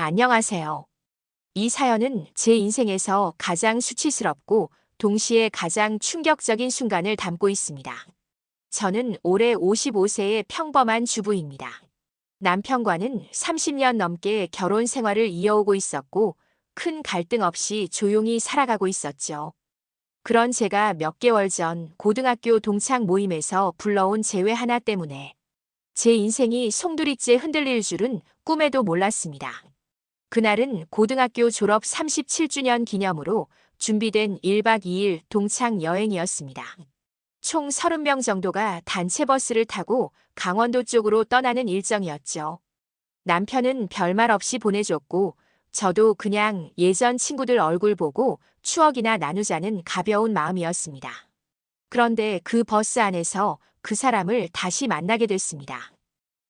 안녕하세요. 이 사연은 제 인생에서 가장 수치스럽고 동시에 가장 충격적인 순간을 담고 있습니다. 저는 올해 55세의 평범한 주부입니다. 남편과는 30년 넘게 결혼 생활을 이어오고 있었고 큰 갈등 없이 조용히 살아가고 있었죠. 그런 제가 몇 개월 전 고등학교 동창 모임에서 불러온 재회 하나 때문에 제 인생이 송두리째 흔들릴 줄은 꿈에도 몰랐습니다. 그날은 고등학교 졸업 37주년 기념으로 준비된 1박 2일 동창 여행이었습니다. 총 30명 정도가 단체 버스를 타고 강원도 쪽으로 떠나는 일정이었죠. 남편은 별말 없이 보내줬고, 저도 그냥 예전 친구들 얼굴 보고 추억이나 나누자는 가벼운 마음이었습니다. 그런데 그 버스 안에서 그 사람을 다시 만나게 됐습니다.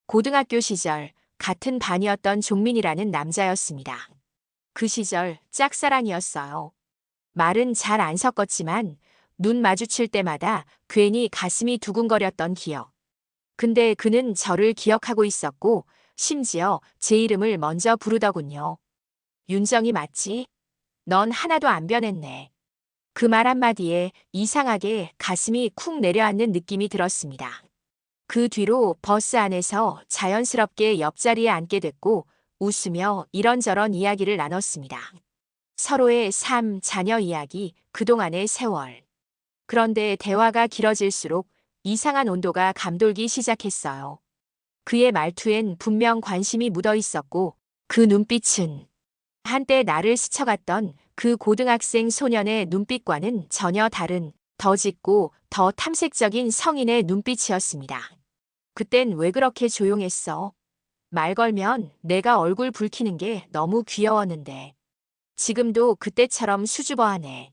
고등학교 시절 같은 반이었던 종민이라는 남자였습니다. 그 시절 짝사랑이었어요. 말은 잘 안 섞었지만 눈 마주칠 때마다 괜히 가슴이 두근거렸던 기억. 근데 그는 저를 기억하고 있었고 심지어 제 이름을 먼저 부르더군요. 윤정이 맞지? 넌 하나도 안 변했네. 그 말 한마디에 이상하게 가슴이 쿵 내려앉는 느낌이 들었습니다. 그 뒤로 버스 안에서 자연스럽게 옆자리에 앉게 됐고 웃으며 이런저런 이야기를 나눴습니다. 서로의 삶, 자녀 이야기, 그동안의 세월. 그런데 대화가 길어질수록 이상한 온도가 감돌기 시작했어요. 그의 말투엔 분명 관심이 묻어 있었고 그 눈빛은 한때 나를 스쳐갔던 그 고등학생 소년의 눈빛과는 전혀 다른 더 짙고 더 탐색적인 성인의 눈빛이었습니다. 그땐 왜 그렇게 조용했어? 말 걸면 내가 얼굴 붉히는 게 너무 귀여웠는데. 지금도 그때처럼 수줍어하네.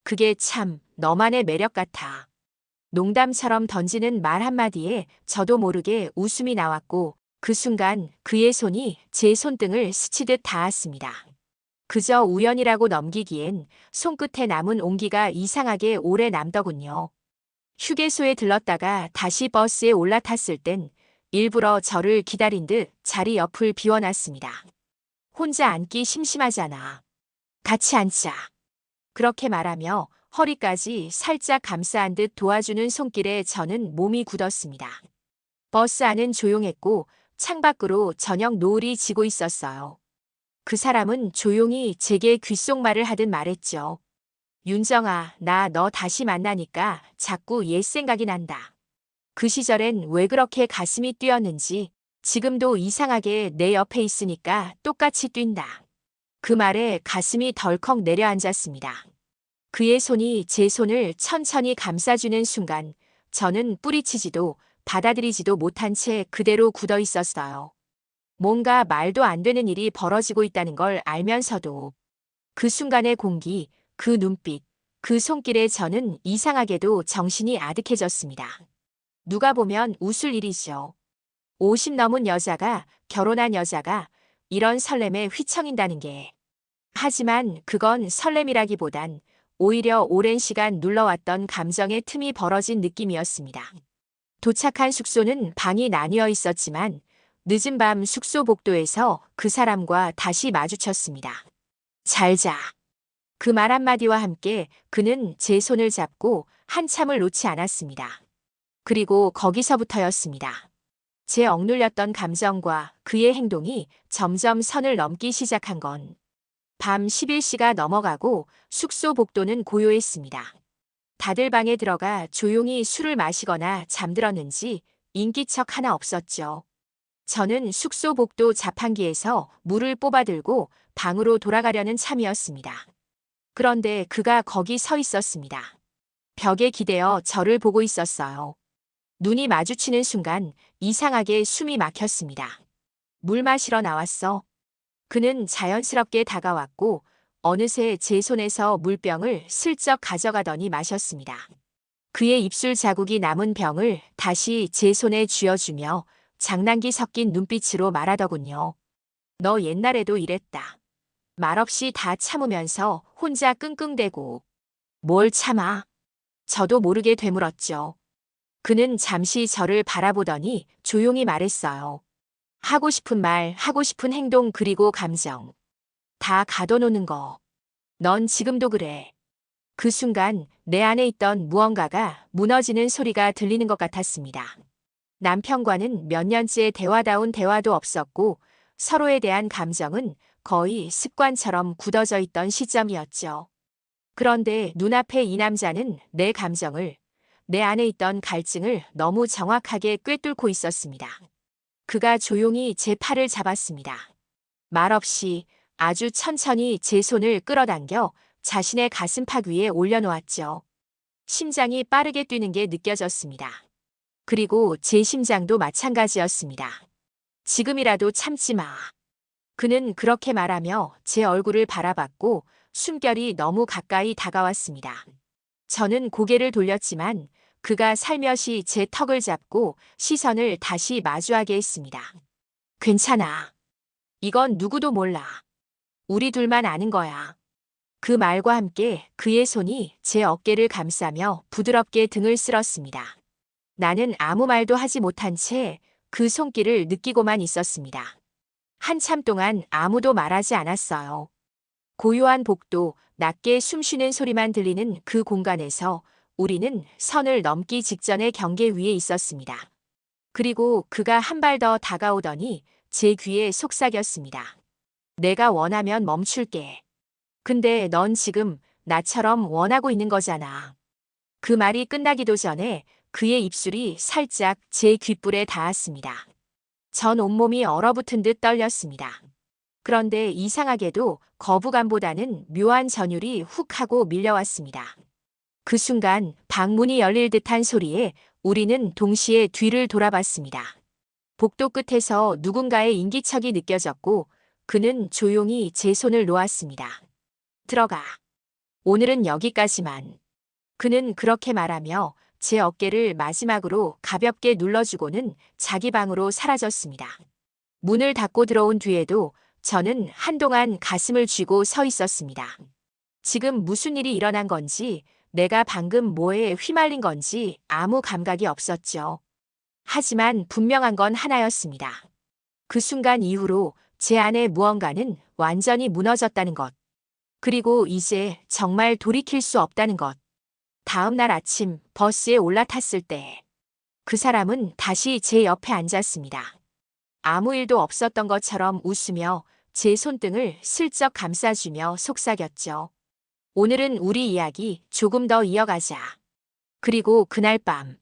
그게 참 너만의 매력 같아. 농담처럼 던지는 말 한마디에 저도 모르게 웃음이 나왔고 그 순간 그의 손이 제 손등을 스치듯 닿았습니다. 그저 우연이라고 넘기기엔 손끝에 남은 온기가 이상하게 오래 남더군요. 휴게소에 들렀다가 다시 버스에 올라탔을 땐 일부러 저를 기다린 듯 자리 옆을 비워놨습니다. 혼자 앉기 심심하잖아. 같이 앉자. 그렇게 말하며 허리까지 살짝 감싸한 듯 도와주는 손길에 저는 몸이 굳었습니다. 버스 안은 조용했고 창밖으로 저녁 노을이 지고 있었어요. 그 사람은 조용히 제게 귓속말을 하듯 말했죠. 윤정아, 나 너 다시 만나니까 자꾸 옛 생각이 난다. 그 시절엔 왜 그렇게 가슴이 뛰었는지 지금도 이상하게 내 옆에 있으니까 똑같이 뛴다. 그 말에 가슴이 덜컥 내려앉았습니다. 그의 손이 제 손을 천천히 감싸주는 순간 저는 뿌리치지도 받아들이지도 못한 채 그대로 굳어 있었어요. 뭔가 말도 안 되는 일이 벌어지고 있다는 걸 알면서도 그 순간의 공기, 그 눈빛, 그 손길에 저는 이상하게도 정신이 아득해졌습니다. 누가 보면 웃을 일이죠. 50 넘은 여자가, 결혼한 여자가 이런 설렘에 휘청인다는 게. 하지만 그건 설렘이라기보단 오히려 오랜 시간 눌러왔던 감정의 틈이 벌어진 느낌이었습니다. 도착한 숙소는 방이 나뉘어 있었지만 늦은 밤 숙소 복도에서 그 사람과 다시 마주쳤습니다. 잘 자. 그 말 한마디와 함께 그는 제 손을 잡고 한참을 놓지 않았습니다. 그리고 거기서부터였습니다. 제 억눌렸던 감정과 그의 행동이 점점 선을 넘기 시작한 건 밤 11시가 넘어가고 숙소 복도는 고요했습니다. 다들 방에 들어가 조용히 술을 마시거나 잠들었는지 인기척 하나 없었죠. 저는 숙소 복도 자판기에서 물을 뽑아들고 방으로 돌아가려는 참이었습니다. 그런데 그가 거기 서 있었습니다. 벽에 기대어 저를 보고 있었어요. 눈이 마주치는 순간 이상하게 숨이 막혔습니다. 물 마시러 나왔어. 그는 자연스럽게 다가왔고 어느새 제 손에서 물병을 슬쩍 가져가더니 마셨습니다. 그의 입술 자국이 남은 병을 다시 제 손에 쥐어주며 장난기 섞인 눈빛으로 말하더군요. 너 옛날에도 이랬다. 말없이 다 참으면서 혼자 끙끙대고. 뭘 참아? 저도 모르게 되물었죠. 그는 잠시 저를 바라보더니 조용히 말했어요. 하고 싶은 말, 하고 싶은 행동, 그리고 감정. 다 가둬놓는 거. 넌 지금도 그래. 그 순간 내 안에 있던 무언가가 무너지는 소리가 들리는 것 같았습니다. 남편과는 몇 년째 대화다운 대화도 없었고 서로에 대한 감정은 거의 습관처럼 굳어져 있던 시점이었죠. 그런데 눈앞에 이 남자는 내 감정을, 내 안에 있던 갈증을 너무 정확하게 꿰뚫고 있었습니다. 그가 조용히 제 팔을 잡았습니다. 말없이 아주 천천히 제 손을 끌어당겨 자신의 가슴팍 위에 올려놓았죠. 심장이 빠르게 뛰는 게 느껴졌습니다. 그리고 제 심장도 마찬가지였습니다. 지금이라도 참지 마. 그는 그렇게 말하며 제 얼굴을 바라봤고 숨결이 너무 가까이 다가왔습니다. 저는 고개를 돌렸지만 그가 살며시 제 턱을 잡고 시선을 다시 마주하게 했습니다. 괜찮아. 이건 누구도 몰라. 우리 둘만 아는 거야. 그 말과 함께 그의 손이 제 어깨를 감싸며 부드럽게 등을 쓸었습니다. 나는 아무 말도 하지 못한 채 그 손길을 느끼고만 있었습니다. 한참 동안 아무도 말하지 않았어요. 고요한 복도, 낮게 숨쉬는 소리만 들리는 그 공간에서 우리는 선을 넘기 직전의 경계 위에 있었습니다. 그리고 그가 한 발 더 다가오더니 제 귀에 속삭였습니다. 내가 원하면 멈출게. 근데 넌 지금 나처럼 원하고 있는 거잖아. 그 말이 끝나기도 전에 그의 입술이 살짝 제 귓불에 닿았습니다. 전 온몸이 얼어붙은 듯 떨렸습니다. 그런데 이상하게도 거부감보다는 묘한 전율이 훅 하고 밀려왔습니다. 그 순간 방문이 열릴 듯한 소리에 우리는 동시에 뒤를 돌아봤습니다. 복도 끝에서 누군가의 인기척이 느껴졌고 그는 조용히 제 손을 놓았습니다. 들어가. 오늘은 여기까지만. 그는 그렇게 말하며 제 어깨를 마지막으로 가볍게 눌러주고는 자기 방으로 사라졌습니다. 문을 닫고 들어온 뒤에도 저는 한동안 가슴을 쥐고 서 있었습니다. 지금 무슨 일이 일어난 건지, 내가 방금 뭐에 휘말린 건지 아무 감각이 없었죠. 하지만 분명한 건 하나였습니다. 그 순간 이후로 제 안에 무언가는 완전히 무너졌다는 것. 그리고 이제 정말 돌이킬 수 없다는 것. 다음 날 아침 버스에 올라탔을 때 그 사람은 다시 제 옆에 앉았습니다. 아무 일도 없었던 것처럼 웃으며 제 손등을 슬쩍 감싸주며 속삭였죠. 오늘은 우리 이야기 조금 더 이어가자. 그리고 그날 밤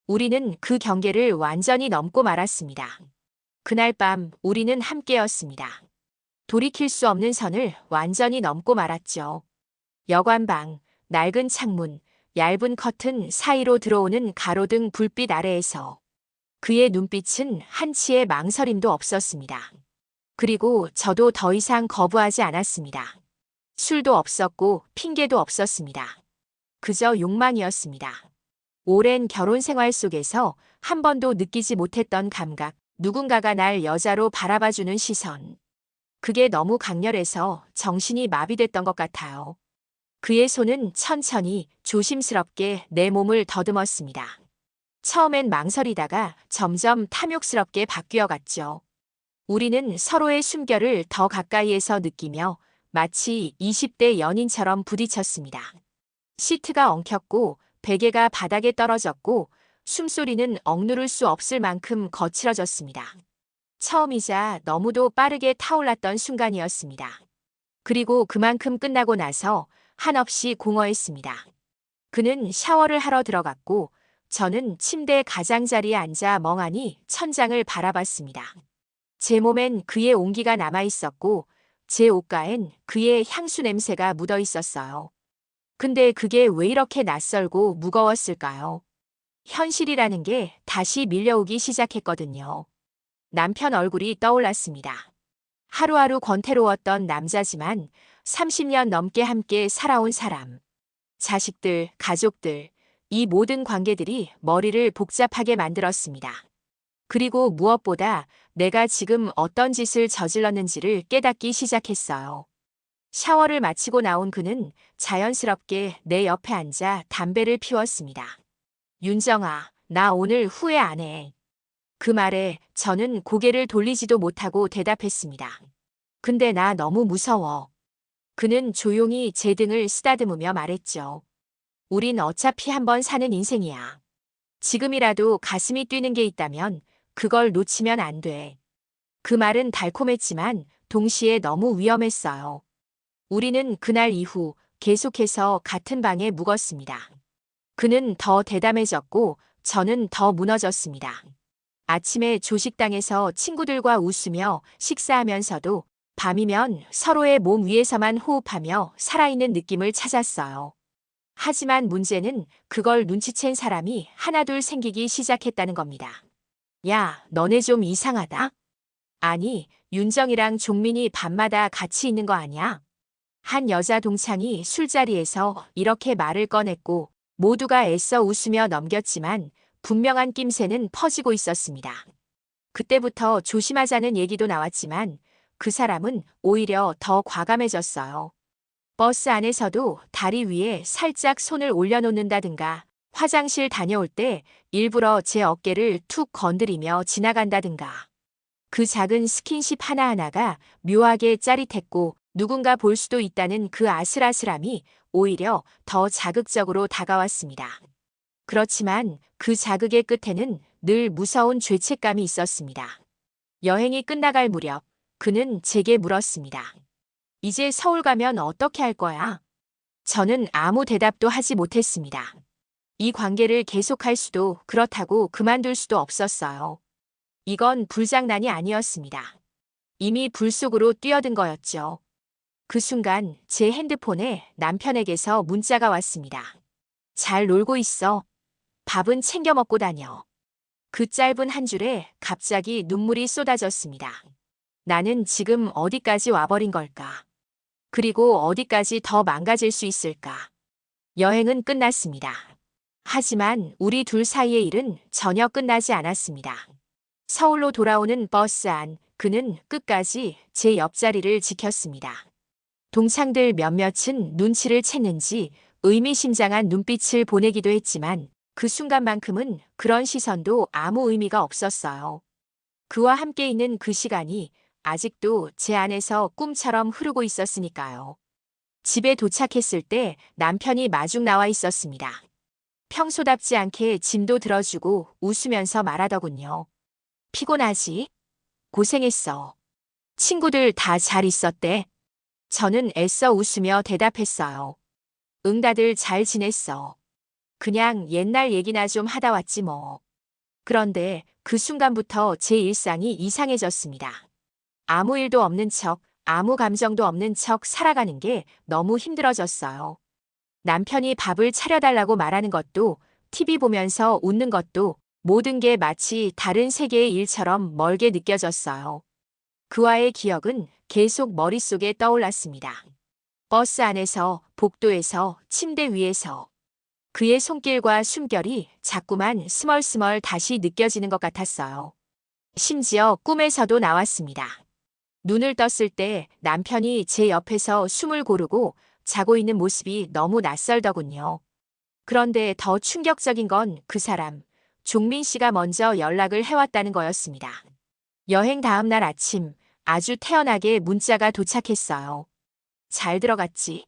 우리는 그 경계를 완전히 넘고 말았습니다. 그날 밤 우리는 함께였습니다. 돌이킬 수 없는 선을 완전히 넘고 말았죠. 여관방, 낡은 창문, 얇은 커튼 사이로 들어오는 가로등 불빛 아래에서 그의 눈빛은 한치의 망설임도 없었습니다. 그리고 저도 더 이상 거부하지 않았습니다. 술도 없었고 핑계도 없었습니다. 그저 욕망이었습니다. 오랜 결혼 생활 속에서 한 번도 느끼지 못했던 감각, 누군가가 날 여자로 바라봐주는 시선. 그게 너무 강렬해서 정신이 마비됐던 것 같아요. 그의 손은 천천히 조심스럽게 내 몸을 더듬었습니다. 처음엔 망설이다가 점점 탐욕스럽게 바뀌어갔죠. 우리는 서로의 숨결을 더 가까이에서 느끼며 마치 20대 연인처럼 부딪혔습니다. 시트가 엉켰고 베개가 바닥에 떨어졌고 숨소리는 억누를 수 없을 만큼 거칠어졌습니다. 처음이자 너무도 빠르게 타올랐던 순간이었습니다. 그리고 그만큼 끝나고 나서 한없이 공허했습니다. 그는 샤워를 하러 들어갔고 저는 침대 가장자리에 앉아 멍하니 천장을 바라봤습니다. 제 몸엔 그의 온기가 남아있었고 제 옷가엔 그의 향수 냄새가 묻어 있었어요. 근데 그게 왜 이렇게 낯설고 무거웠을까요? 현실이라는 게 다시 밀려오기 시작했거든요. 남편 얼굴이 떠올랐습니다. 하루하루 권태로웠던 남자지만 30년 넘게 함께 살아온 사람. 자식들, 가족들, 이 모든 관계들이 머리를 복잡하게 만들었습니다. 그리고 무엇보다 내가 지금 어떤 짓을 저질렀는지를 깨닫기 시작했어요. 샤워를 마치고 나온 그는 자연스럽게 내 옆에 앉아 담배를 피웠습니다. 윤정아, 나 오늘 후회 안 해. 그 말에 저는 고개를 돌리지도 못하고 대답했습니다. 근데 나 너무 무서워. 그는 조용히 제 등을 쓰다듬으며 말했죠. 우린 어차피 한 번 사는 인생이야. 지금이라도 가슴이 뛰는 게 있다면 그걸 놓치면 안 돼. 그 말은 달콤했지만 동시에 너무 위험했어요. 우리는 그날 이후 계속해서 같은 방에 묵었습니다. 그는 더 대담해졌고 저는 더 무너졌습니다. 아침에 조식당에서 친구들과 웃으며 식사하면서도 밤이면 서로의 몸 위에서만 호흡하며 살아있는 느낌을 찾았어요. 하지만 문제는 그걸 눈치챈 사람이 하나둘 생기기 시작했다는 겁니다. 야, 너네 좀 이상하다? 아니, 윤정이랑 종민이 밤마다 같이 있는 거 아니야? 한 여자 동창이 술자리에서 이렇게 말을 꺼냈고 모두가 애써 웃으며 넘겼지만 분명한 낌새는 퍼지고 있었습니다. 그때부터 조심하자는 얘기도 나왔지만 그 사람은 오히려 더 과감해졌어요. 버스 안에서도 다리 위에 살짝 손을 올려놓는다든가 화장실 다녀올 때 일부러 제 어깨를 툭 건드리며 지나간다든가 그 작은 스킨십 하나하나가 묘하게 짜릿했고 누군가 볼 수도 있다는 그 아슬아슬함이 오히려 더 자극적으로 다가왔습니다. 그렇지만 그 자극의 끝에는 늘 무서운 죄책감이 있었습니다. 여행이 끝나갈 무렵 그는 제게 물었습니다. 이제 서울 가면 어떻게 할 거야? 저는 아무 대답도 하지 못했습니다. 이 관계를 계속할 수도 그렇다고 그만둘 수도 없었어요. 이건 불장난이 아니었습니다. 이미 불 속으로 뛰어든 거였죠. 그 순간 제 핸드폰에 남편에게서 문자가 왔습니다. 잘 놀고 있어. 밥은 챙겨 먹고 다녀. 그 짧은 한 줄에 갑자기 눈물이 쏟아졌습니다. 나는 지금 어디까지 와버린 걸까? 그리고 어디까지 더 망가질 수 있을까? 여행은 끝났습니다. 하지만 우리 둘 사이의 일은 전혀 끝나지 않았습니다. 서울로 돌아오는 버스 안, 그는 끝까지 제 옆자리를 지켰습니다. 동창들 몇몇은 눈치를 챘는지 의미심장한 눈빛을 보내기도 했지만 그 순간만큼은 그런 시선도 아무 의미가 없었어요. 그와 함께 있는 그 시간이 아직도 제 안에서 꿈처럼 흐르고 있었으니까요. 집에 도착했을 때 남편이 마중 나와 있었습니다. 평소답지 않게 짐도 들어주고 웃으면서 말하더군요. 피곤하지? 고생했어. 친구들 다 잘 있었대? 저는 애써 웃으며 대답했어요. 응, 다들 잘 지냈어. 그냥 옛날 얘기나 좀 하다 왔지 뭐. 그런데 그 순간부터 제 일상이 이상해졌습니다. 아무 일도 없는 척, 아무 감정도 없는 척 살아가는 게 너무 힘들어졌어요. 남편이 밥을 차려달라고 말하는 것도, TV 보면서 웃는 것도 모든 게 마치 다른 세계의 일처럼 멀게 느껴졌어요. 그와의 기억은 계속 머릿속에 떠올랐습니다. 버스 안에서, 복도에서, 침대 위에서. 그의 손길과 숨결이 자꾸만 스멀스멀 다시 느껴지는 것 같았어요. 심지어 꿈에서도 나왔습니다. 눈을 떴을 때 남편이 제 옆에서 숨을 고르고 자고 있는 모습이 너무 낯설더군요. 그런데 더 충격적인 건 그 사람, 종민 씨가 먼저 연락을 해왔다는 거였습니다. 여행 다음 날 아침, 아주 태연하게 문자가 도착했어요. 잘 들어갔지?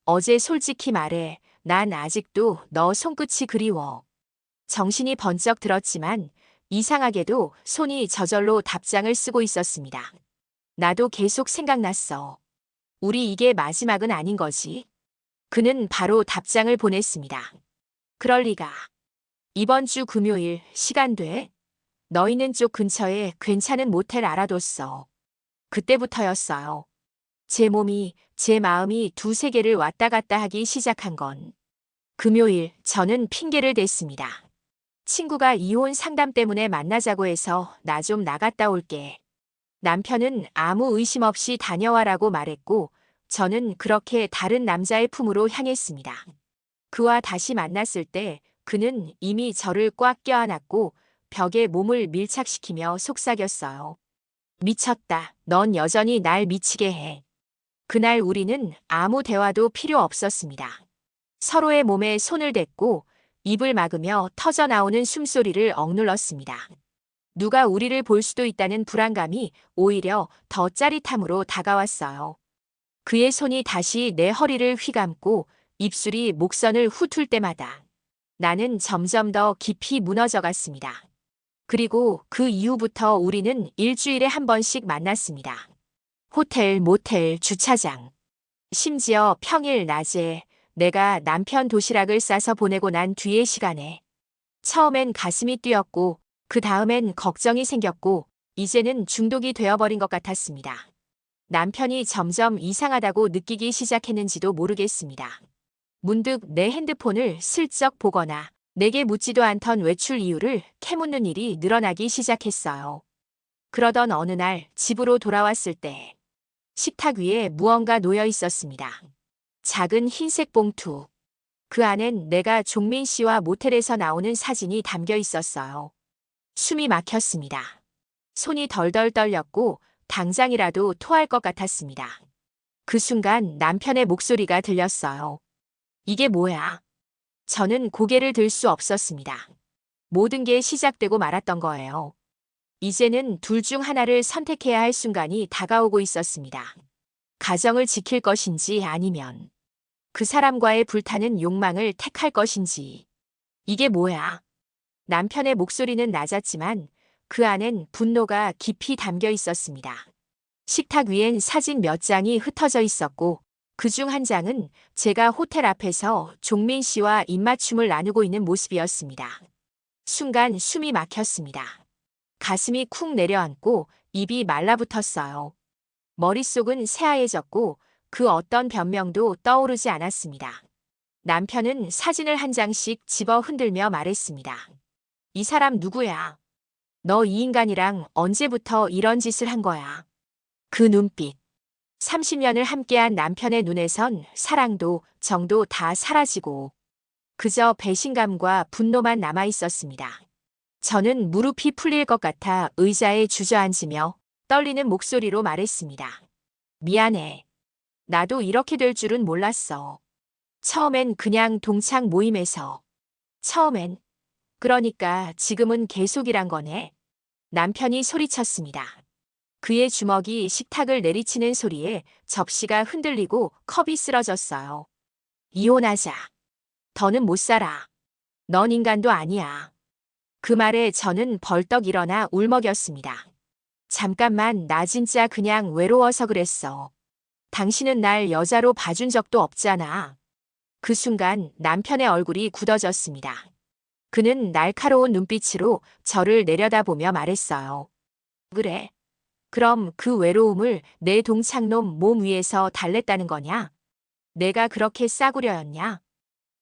어제 솔직히 말해, 난 아직도 너 손끝이 그리워. 정신이 번쩍 들었지만 이상하게도 손이 저절로 답장을 쓰고 있었습니다. 나도 계속 생각났어. 우리 이게 마지막은 아닌 거지? 그는 바로 답장을 보냈습니다. 그럴 리가. 이번 주 금요일 시간 돼? 너 있는 쪽 근처에 괜찮은 모텔 알아뒀어. 그때부터였어요. 제 몸이, 제 마음이 두 세계를 왔다 갔다 하기 시작한 건. 금요일 저는 핑계를 댔습니다. 친구가 이혼 상담 때문에 만나자고 해서 나 좀 나갔다 올게. 남편은 아무 의심 없이 다녀와라고 말했고 저는 그렇게 다른 남자의 품으로 향했습니다. 그와 다시 만났을 때 그는 이미 저를 꽉 껴안았고 벽에 몸을 밀착시키며 속삭였어요. 미쳤다. 넌 여전히 날 미치게 해. 그날 우리는 아무 대화도 필요 없었습니다. 서로의 몸에 손을 댔고 입을 막으며 터져나오는 숨소리를 억눌렀습니다. 누가 우리를 볼 수도 있다는 불안감이 오히려 더 짜릿함으로 다가왔어요. 그의 손이 다시 내 허리를 휘감고 입술이 목선을 훑을 때마다 나는 점점 더 깊이 무너져 갔습니다. 그리고 그 이후부터 우리는 일주일에 한 번씩 만났습니다. 호텔, 모텔, 주차장. 심지어 평일 낮에 내가 남편 도시락을 싸서 보내고 난 뒤의 시간에 처음엔 가슴이 뛰었고 그 다음엔 걱정이 생겼고 이제는 중독이 되어버린 것 같았습니다. 남편이 점점 이상하다고 느끼기 시작했는지도 모르겠습니다. 문득 내 핸드폰을 슬쩍 보거나 내게 묻지도 않던 외출 이유를 캐묻는 일이 늘어나기 시작했어요. 그러던 어느 날 집으로 돌아왔을 때 식탁 위에 무언가 놓여 있었습니다. 작은 흰색 봉투. 그 안엔 내가 종민 씨와 모텔에서 나오는 사진이 담겨 있었어요. 숨이 막혔습니다. 손이 덜덜 떨렸고 당장이라도 토할 것 같았습니다. 그 순간 남편의 목소리가 들렸어요. 이게 뭐야? 저는 고개를 들 수 없었습니다. 모든 게 시작되고 말았던 거예요. 이제는 둘 중 하나를 선택해야 할 순간이 다가오고 있었습니다. 가정을 지킬 것인지 아니면 그 사람과의 불타는 욕망을 택할 것인지. 이게 뭐야? 남편의 목소리는 낮았지만 그 안엔 분노가 깊이 담겨 있었습니다. 식탁 위엔 사진 몇 장이 흩어져 있었고 그 중 한 장은 제가 호텔 앞에서 종민 씨와 입맞춤을 나누고 있는 모습이었습니다. 순간 숨이 막혔습니다. 가슴이 쿵 내려앉고 입이 말라붙었어요. 머릿속은 새하얘졌고 그 어떤 변명도 떠오르지 않았습니다. 남편은 사진을 한 장씩 집어 흔들며 말했습니다. 이 사람 누구야? 너 이 인간이랑 언제부터 이런 짓을 한 거야? 그 눈빛. 30년을 함께한 남편의 눈에선 사랑도 정도 다 사라지고 그저 배신감과 분노만 남아 있었습니다. 저는 무릎이 풀릴 것 같아 의자에 주저앉으며 떨리는 목소리로 말했습니다. 미안해. 나도 이렇게 될 줄은 몰랐어. 처음엔 그냥 동창 모임에서. 처음엔. 그러니까 지금은 계속이란 거네. 남편이 소리쳤습니다. 그의 주먹이 식탁을 내리치는 소리에 접시가 흔들리고 컵이 쓰러졌어요. 이혼하자. 더는 못 살아. 넌 인간도 아니야. 그 말에 저는 벌떡 일어나 울먹였습니다. 잠깐만, 나 진짜 그냥 외로워서 그랬어. 당신은 날 여자로 봐준 적도 없잖아. 그 순간 남편의 얼굴이 굳어졌습니다. 그는 날카로운 눈빛으로 저를 내려다보며 말했어요. 그래. 그럼 그 외로움을 내 동창놈 몸 위에서 달랬다는 거냐? 내가 그렇게 싸구려였냐?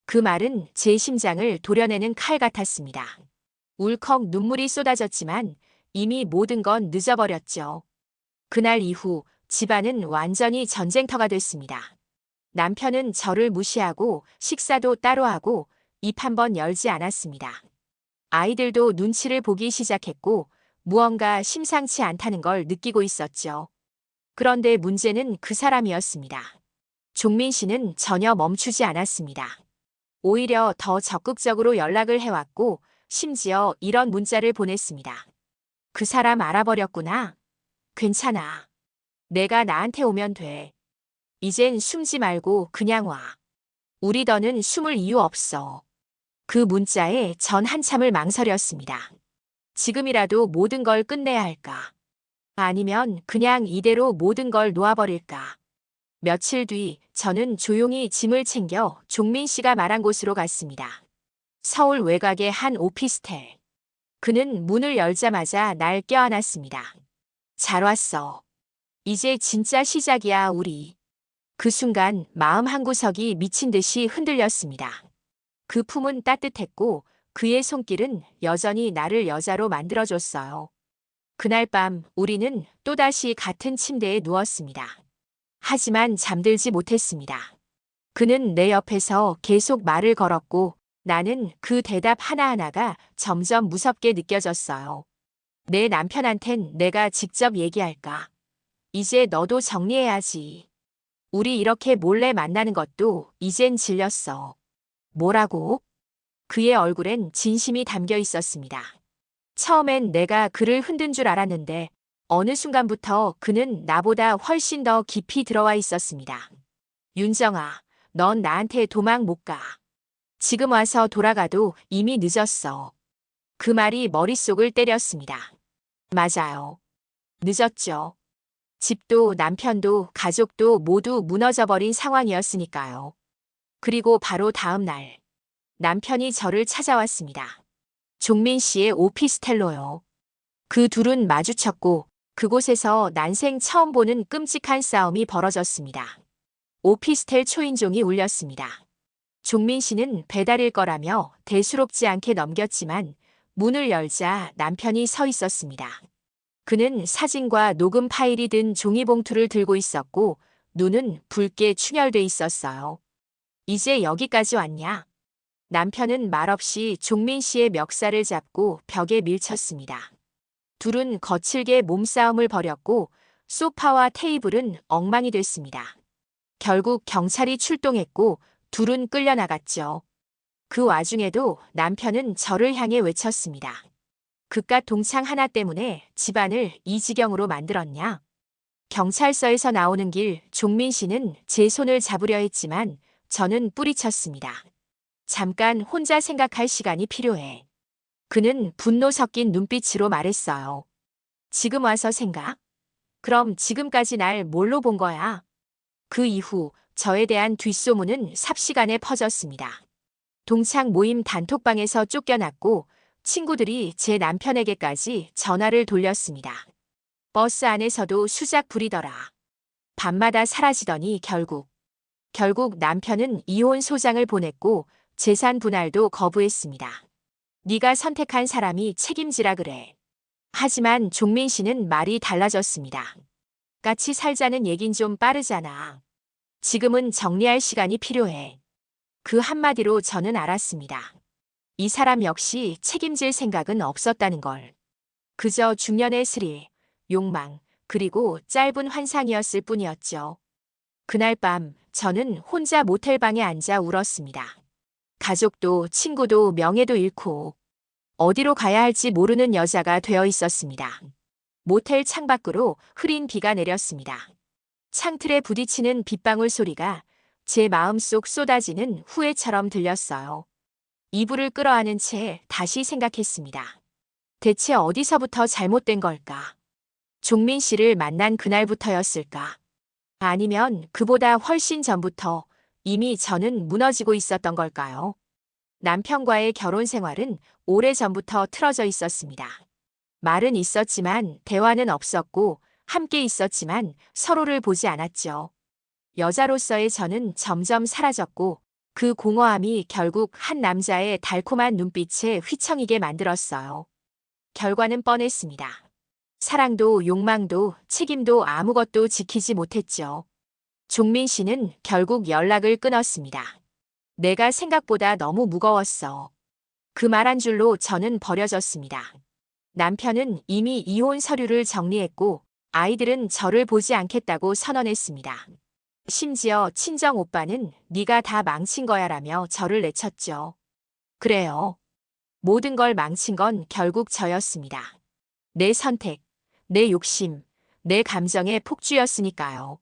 그 말은 제 심장을 도려내는 칼 같았습니다. 울컥 눈물이 쏟아졌지만 이미 모든 건 늦어버렸죠. 그날 이후 집안은 완전히 전쟁터가 됐습니다. 남편은 저를 무시하고 식사도 따로 하고 입 한 번 열지 않았습니다. 아이들도 눈치를 보기 시작했고 무언가 심상치 않다는 걸 느끼고 있었죠. 그런데 문제는 그 사람이었습니다. 종민 씨는 전혀 멈추지 않았습니다. 오히려 더 적극적으로 연락을 해왔고 심지어 이런 문자를 보냈습니다. 그 사람 알아버렸구나. 괜찮아. 내가 나한테 오면 돼. 이젠 숨지 말고 그냥 와. 우리 더는 숨을 이유 없어. 그 문자에 전 한참을 망설였습니다. 지금이라도 모든 걸 끝내야 할까? 아니면 그냥 이대로 모든 걸 놓아버릴까? 며칠 뒤 저는 조용히 짐을 챙겨 종민 씨가 말한 곳으로 갔습니다. 서울 외곽의 한 오피스텔. 그는 문을 열자마자 날 껴안았습니다. 잘 왔어. 이제 진짜 시작이야, 우리. 그 순간 마음 한구석이 미친 듯이 흔들렸습니다. 그 품은 따뜻했고 그의 손길은 여전히 나를 여자로 만들어줬어요. 그날 밤 우리는 또다시 같은 침대에 누웠습니다. 하지만 잠들지 못했습니다. 그는 내 옆에서 계속 말을 걸었고 나는 그 대답 하나하나가 점점 무섭게 느껴졌어요. 내 남편한텐 내가 직접 얘기할까? 이제 너도 정리해야지. 우리 이렇게 몰래 만나는 것도 이젠 질렸어. 뭐라고? 그의 얼굴엔 진심이 담겨 있었습니다. 처음엔 내가 그를 흔든 줄 알았는데 어느 순간부터 그는 나보다 훨씬 더 깊이 들어와 있었습니다. 윤정아, 넌 나한테 도망 못 가. 지금 와서 돌아가도 이미 늦었어. 그 말이 머릿속을 때렸습니다. 맞아요. 늦었죠. 집도 남편도 가족도 모두 무너져버린 상황이었으니까요. 그리고 바로 다음 날, 남편이 저를 찾아왔습니다. 종민 씨의 오피스텔로요. 그 둘은 마주쳤고 그곳에서 난생 처음 보는 끔찍한 싸움이 벌어졌습니다. 오피스텔 초인종이 울렸습니다. 종민 씨는 배달일 거라며 대수롭지 않게 넘겼지만 문을 열자 남편이 서 있었습니다. 그는 사진과 녹음 파일이 든 종이봉투를 들고 있었고 눈은 붉게 충혈돼 있었어요. 이제 여기까지 왔냐? 남편은 말없이 종민 씨의 멱살을 잡고 벽에 밀쳤습니다. 둘은 거칠게 몸싸움을 벌였고 소파와 테이블은 엉망이 됐습니다. 결국 경찰이 출동했고 둘은 끌려나갔죠. 그 와중에도 남편은 저를 향해 외쳤습니다. 그깟 동창 하나 때문에 집안을 이 지경으로 만들었냐? 경찰서에서 나오는 길 종민 씨는 제 손을 잡으려 했지만 저는 뿌리쳤습니다. 잠깐 혼자 생각할 시간이 필요해. 그는 분노 섞인 눈빛으로 말했어요. 지금 와서 생각? 그럼 지금까지 날 뭘로 본 거야? 그 이후 저에 대한 뒷소문은 삽시간에 퍼졌습니다. 동창 모임 단톡방에서 쫓겨났고 친구들이 제 남편에게까지 전화를 돌렸습니다. 버스 안에서도 수작 부리더라. 밤마다 사라지더니 결국 남편은 이혼 소장을 보냈고 재산 분할도 거부했습니다. 네가 선택한 사람이 책임지라 그래. 하지만 종민 씨는 말이 달라졌습니다. 같이 살자는 얘긴 좀 빠르잖아. 지금은 정리할 시간이 필요해. 그 한마디로 저는 알았습니다. 이 사람 역시 책임질 생각은 없었다는 걸. 그저 중년의 스릴, 욕망, 그리고 짧은 환상이었을 뿐이었죠. 그날 밤 저는 혼자 모텔방에 앉아 울었습니다. 가족도 친구도 명예도 잃고 어디로 가야 할지 모르는 여자가 되어 있었습니다. 모텔 창밖으로 흐린 비가 내렸습니다. 창틀에 부딪히는 빗방울 소리가 제 마음속 쏟아지는 후회처럼 들렸어요. 이불을 끌어안은 채 다시 생각했습니다. 대체 어디서부터 잘못된 걸까? 종민 씨를 만난 그날부터였을까? 아니면 그보다 훨씬 전부터 이미 저는 무너지고 있었던 걸까요? 남편과의 결혼 생활은 오래전부터 틀어져 있었습니다. 말은 있었지만 대화는 없었고 함께 있었지만 서로를 보지 않았죠. 여자로서의 저는 점점 사라졌고 그 공허함이 결국 한 남자의 달콤한 눈빛에 휘청이게 만들었어요. 결과는 뻔했습니다. 사랑도 욕망도 책임도 아무것도 지키지 못했죠. 종민 씨는 결국 연락을 끊었습니다. 내가 생각보다 너무 무거웠어. 그 말 한 줄로 저는 버려졌습니다. 남편은 이미 이혼 서류를 정리했고 아이들은 저를 보지 않겠다고 선언했습니다. 심지어 친정 오빠는 네가 다 망친 거야라며 저를 내쳤죠. 그래요. 모든 걸 망친 건 결국 저였습니다. 내 선택, 내 욕심, 내 감정의 폭주였으니까요.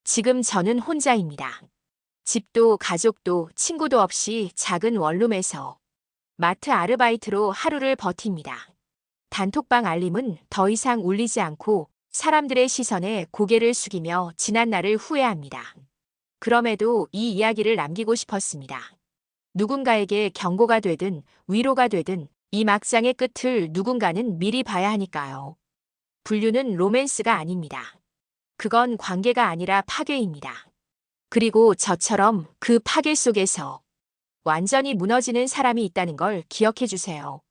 지금 저는 혼자입니다. 집도 가족도 친구도 없이 작은 원룸에서 마트 아르바이트로 하루를 버팁니다. 단톡방 알림은 더 이상 울리지 않고 사람들의 시선에 고개를 숙이며 지난 날을 후회합니다. 그럼에도 이 이야기를 남기고 싶었습니다. 누군가에게 경고가 되든 위로가 되든 이 막장의 끝을 누군가는 미리 봐야 하니까요. 불륜은 로맨스가 아닙니다. 그건 관계가 아니라 파괴입니다. 그리고 저처럼 그 파괴 속에서 완전히 무너지는 사람이 있다는 걸 기억해 주세요.